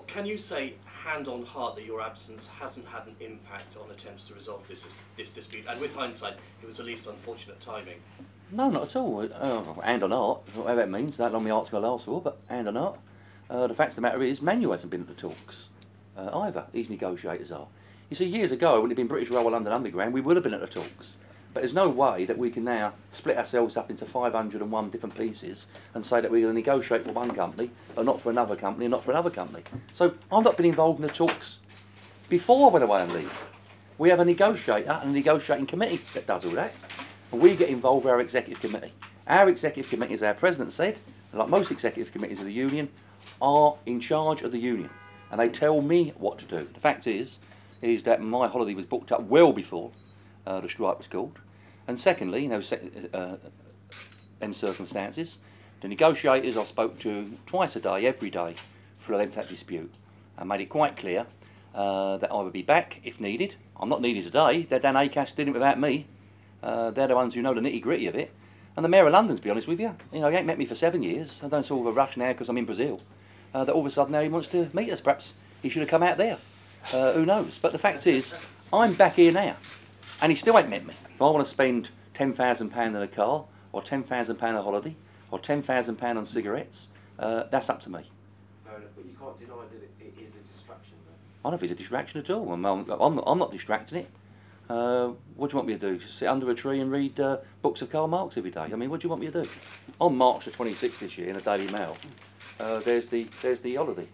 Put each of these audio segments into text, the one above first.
can you say, hand on heart, that your absence hasn't had an impact on attempts to resolve this dispute? And with hindsight, it was at least unfortunate timing. No, not at all. Hand on heart, whatever that means. That long the art's going to last for, but hand on heart. The fact of the matter is, Manuel hasn't been at the talks either. These negotiators are. You see, years ago, when it had been British Rail or London Underground, we would have been at the talks. But there's no way that we can now split ourselves up into 501 different pieces and say that we're going to negotiate for one company, and not for another company, and not for another company. So I've not been involved in the talks before I went away and leave. We have a negotiator and a negotiating committee that does all that. And we get involved with our executive committee. Our executive committee, as our president said, like most executive committees of the union, are in charge of the union. And they tell me what to do. The fact is that my holiday was booked up well before the strike was called. And secondly, in those circumstances, the negotiators I spoke to twice a day, every day, for the length of that dispute, and made it quite clear that I would be back if needed. I'm not needed today. They're Dan Acast did it without me. They're the ones who know the nitty-gritty of it. And the Mayor of London, to be honest with you, he ain't met me for 7 years. I don't sort of a rush now because I'm in Brazil. That all of a sudden now he wants to meet us. Perhaps he should have come out there. Who knows? But the fact is, I'm back here now, and he still ain't met me. If I want to spend £10,000 in a car, or £10,000 on a holiday, or £10,000 on cigarettes, that's up to me. Fair enough, but you can't deny that it is a distraction, though. I don't know if it's a distraction at all. I'm not distracting it. What do you want me to do? Sit under a tree and read books of Karl Marx every day? I mean, what do you want me to do? On March the 26th this year in the Daily Mail, there's the holiday.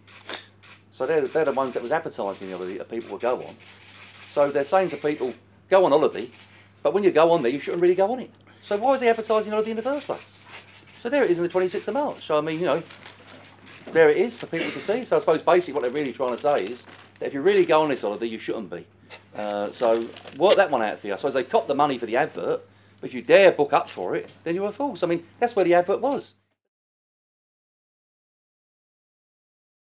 So they're the ones that was advertising the holiday that people will go on. So they're saying to people, go on holiday, but when you go on there, you shouldn't really go on it. So why is he advertising holiday in the first place? So there it is on the 26th of March. So I mean, there it is for people to see. So I suppose basically what they're really trying to say is that if you really go on this holiday, you shouldn't be. So work that one out for you. I suppose they copped the money for the advert, but if you dare book up for it, then you're a fool. So I mean, that's where the advert was.